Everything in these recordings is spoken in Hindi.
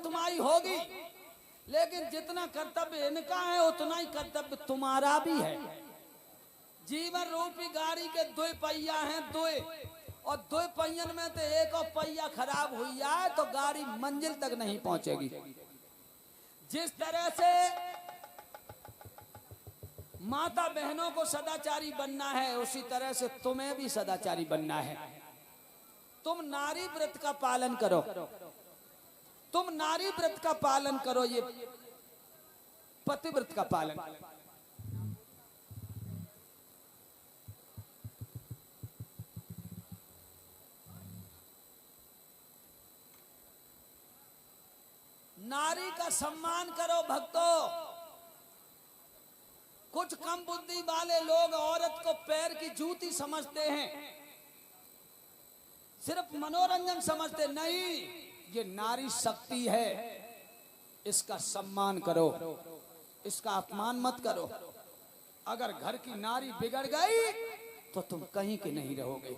तुम्हारी होगी, लेकिन जितना कर्तव्य इनका है उतना ही कर्तव्य तुम्हारा भी है। जीवन रूपी गाड़ी के दो पहिया हैं, दो, और दो पहियन में तो एक और पहिया खराब हुई जाए तो गाड़ी मंजिल तक नहीं पहुंचेगी। जिस तरह से माता बहनों को सदाचारी बनना है, उसी तरह से तुम्हें भी सदाचारी बनना है। तुम नारी व्रत का पालन करो, तुम नारी व्रत का पालन करो, ये पतिव्रत का पालन। नारी का सम्मान करो भक्तों। कुछ कम बुद्धि वाले लोग औरत को पैर की जूती समझते हैं, सिर्फ मनोरंजन समझते नहीं। ये नारी शक्ति है, इसका सम्मान करो, इसका अपमान मत करो। अगर घर की नारी बिगड़ गई तो तुम कहीं के नहीं रहोगे,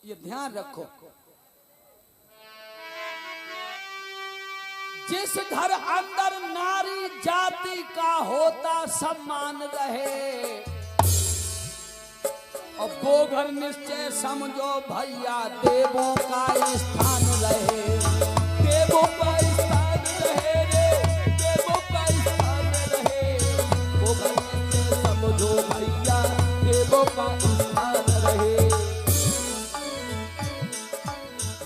ये ध्यान रखो। जिस घर अंदर नारी जाति का होता सम्मान रहे, और वो घर निश्चय समझो भैया देवों का स्थान रहे, देवों का स्थान रहे रे, देवों का स्थान रहे। वो घर निश्चय समझो भैया देवों का स्थान रहे।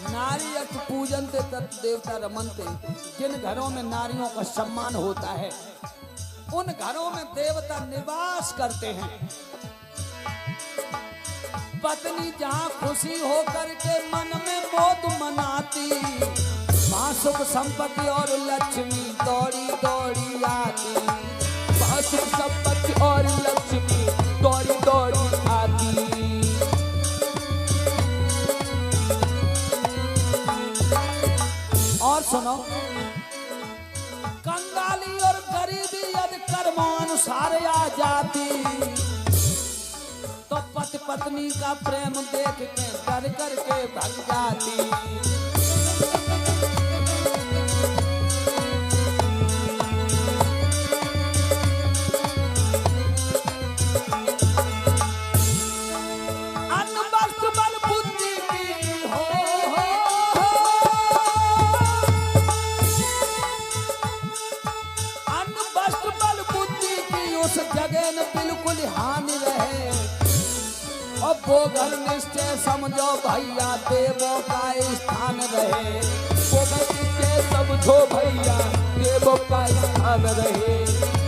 नारी अर्थ पूजनते तत् देवता रमनते। जिन घरों में नारियों का सम्मान होता है उन घरों में देवता निवास करते हैं। पत्नी जहाँ खुशी होकर के मन में मोद मनाती, वहाँ सुख संपत्ति और लक्ष्मी दौड़ी दौड़ी आती, वहाँ सुख संपत्ति और लक्ष्मी दौड़ी दौड़ी आती। और सुनो, कंगाली और गरीबी यदि कर्मानुसार आ जाती तो पति पत्नी का प्रेम देख के डर करके भग जाती। अन्न वस्त्र बल बुद्धि की हो, अन्न वस्त्र बल बुद्धि की उस जगह न बिल्कुल हानि रहे। और वो घर निश्चय समझो भैया देवों का स्थान रहे, वो घर निश्चय समझो भैया देवों का स्थान रहे,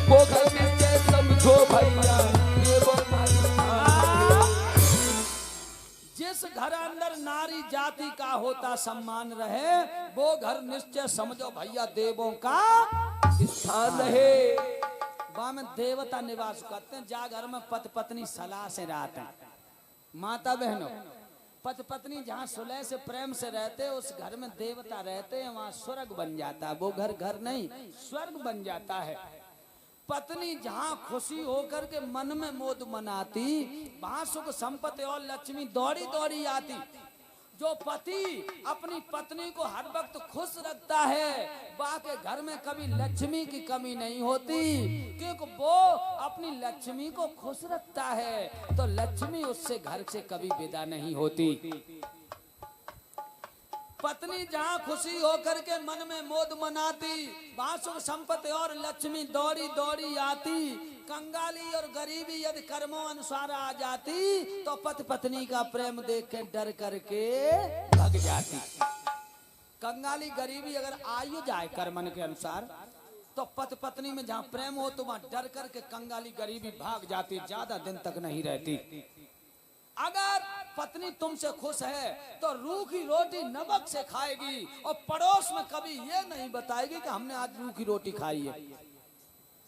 वो घर निश्चय समझो भैया देवों का स्थान रहे। जिस घर अंदर नारी जाति का होता सम्मान रहे, वो घर निश्चय समझो भैया देवों का स्थान रहे। वहां में देवता निवास करते हैं। जा घर में पति पत्नी सलाह से रहते हैं, माता बहनों, पति पत्नी जहाँ सुलह से प्रेम से रहते उस घर में देवता रहते हैं, वहाँ स्वर्ग बन जाता है। वो घर घर नहीं स्वर्ग बन जाता है। पत्नी जहाँ खुशी होकर के मन में मोद मनाती, वहाँ सुख संपत्ति और लक्ष्मी दौड़ी दौड़ी आती। जो पति अपनी पत्नी को हर वक्त खुश रखता है, वह के घर में कभी लक्ष्मी की कमी नहीं होती, क्योंकि वो अपनी लक्ष्मी को खुश रखता है तो लक्ष्मी उससे घर से कभी विदा नहीं होती। पत्नी जहाँ खुशी होकर के मन में मोद मनाती, वहाँ सुख संपत्ति और लक्ष्मी दौड़ी दौड़ी आती। कंगाली और गरीबी यदि कर्मों अनुसार आ जाती तो पति पत्नी का प्रेम देख के डर करके भग जाती। कंगाली गरीबी अगर आयु जाए कर्मन के अनुसार तो पति पत्नी में जहाँ प्रेम हो तो वहाँ डर करके कंगाली गरीबी भाग जाती, ज्यादा दिन तक नहीं रहती। अगर पत्नी तुमसे खुश है तो रूखी रोटी नमक से खाएगी और पड़ोस में कभी ये नहीं बताएगी कि हमने आज रूखी रोटी खाई है,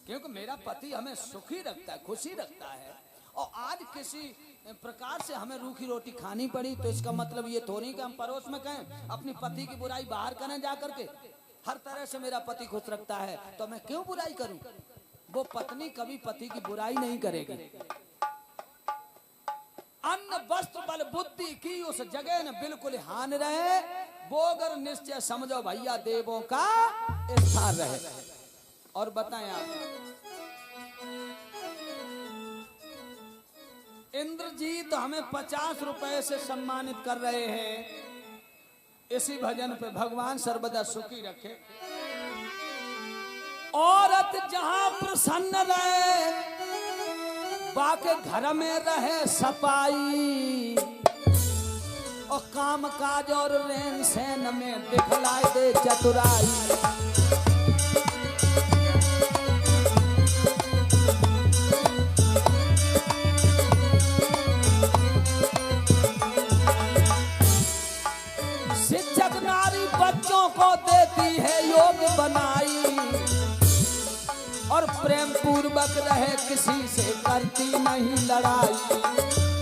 क्योंकि मेरा पति हमें सुखी रखता है, खुशी रखता है। और आज किसी प्रकार से हमें रूखी रोटी खानी पड़ी तो इसका मतलब ये थोड़ी कि हम पड़ोस में कहें अपनी पति की बुराई बाहर करें जा करके। हर तरह से मेरा पति खुश रखता है तो मैं क्यों बुराई करूं। वो पत्नी कभी पति की बुराई नहीं करेगी। अन्न वस्त्र बल बुद्धि की उस जगह न बिल्कुल हानि रहे, वो अगर निश्चय समझो भैया देवों का स्थान रहे। और बताएं आप, इंद्रजीत हमें 50 रुपए से सम्मानित कर रहे हैं। इसी भजन पे भगवान सर्वदा सुखी रखे। औरत जहां प्रसन्न रहे, बाके घर में रहे सफाई, और काम काज और रहन सहन में दिखलाई दे चतुराई। शिक्षक नारी बच्चों को देती है योग बनाई, और प्रेम पूर्वक रहे किसी से करती नहीं लड़ाई।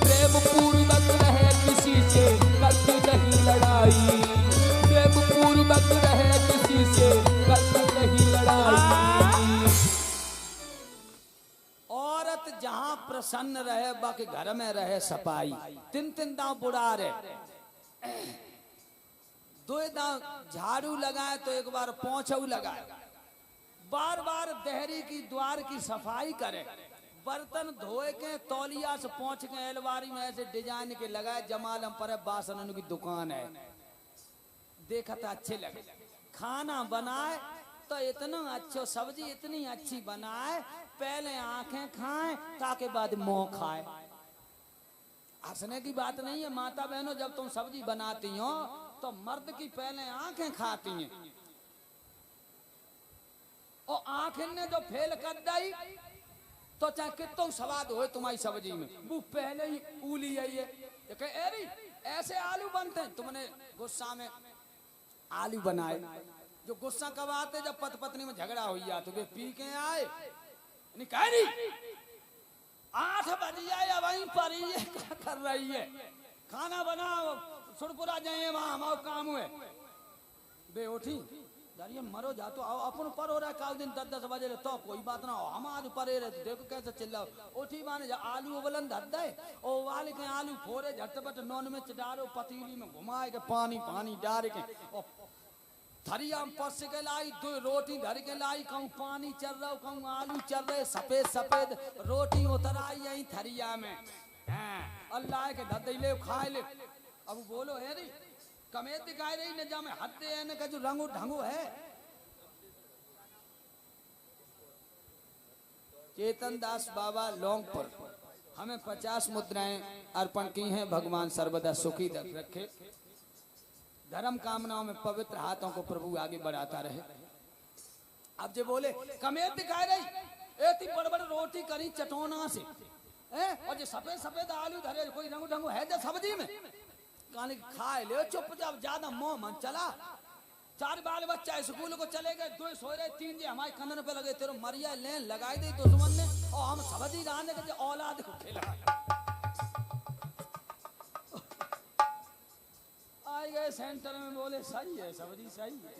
प्रेम पूर्वक रहे किसी से करती नहीं लड़ाई। प्रेम पूर्वक रहे किसी से करती नहीं लड़ाई। औरत जहां प्रसन्न रहे, बाकी घर में रहे सफाई। 3 दांव बुढ़ा रहे, 2 दांव झाड़ू लगाए तो एक बार पोंछू लगाए, बार बार देहरी की द्वार की सफाई करे, बर्तन धोए के तौलिया से पहुंच के अलमारी में ऐसे डिजाइन के लगाए। जमालम पर बासन की दुकान है, देखा था अच्छे लगे। खाना बनाए तो इतना अच्छा, सब्जी इतनी अच्छी बनाए, पहले आंखें खाएं ताकि बाद मुंह खाए। हंसने की बात नहीं है माता बहनों, जब तुम सब्जी बनाती हो तो मर्द की पहले आंखें खाती हैं, और आंखें ने जो फेल कर दी तो चाहे कितना स्वाद हो तुम्हारी सब्जी में, वो पहले ही उली है। एरी ऐसे आलू बनते हैं। तुमने गुस्सा में आलू बनाए, जो गुस्सा कब आते जब पति पत्नी में झगड़ा हो गया तो वे पी के आए, नहीं कह रही 8 बज जाए वहीं पर ही है, क्या कर रही है, खाना बनाओ, सुरपुरा जाइए वहां हमारा काम हुए। बे उठी यार मरो जा तो अपन पर हो रहा है, काल दिन 10-10 बजे तो कोई बात ना हो, हम आज परे रहे देखो कैसे चिल्लाओ। उठी माने आलू उबलन धर दे, और वाले के आलू फोड़े झटपट नॉन में डालो, पतीली में घुमाए के पानी डाल के, और थरिया में पस के लाई, 2 रोटी धर के लाई, कहूँ पानी चल रहा, कहूँ आलू चल रहे, सफेद सफेद रोटी उतर आई यही थरिया में। अल्लाह के धदे खाए ले। अब बोलो है री कमेत दिखाई रही न जा में हत्ते है न का जो रंगो ढंगो है। चेतन दास बाबा लौंगपुर हमें 50 मुद्राएं अर्पण की हैं। भगवान सर्वदा सुखी रखे, धर्म कामनाओं में पवित्र हाथों को प्रभु आगे बढ़ाता रहे। अब जो बोले कमेत दिखाई रही, इतनी बड़ रोटी करी चटोना से, और जो सफेद सफेद आलू धरे, कोई रंगो ढंगो है जो सब्जी में, खाए ले चुपचाप, ज्यादा मोह मन चला। 4 बाल बच्चा स्कूल को चले गए, 2 सो रहे, 3 जे हमारे कन्नन पे लगे, तेरे मरिया ले लगाई दी दुश्मन ने, और हम सब्जी राने के औलाद को खिला आए गए सेंटर में, बोले सही है सब्जी सही है।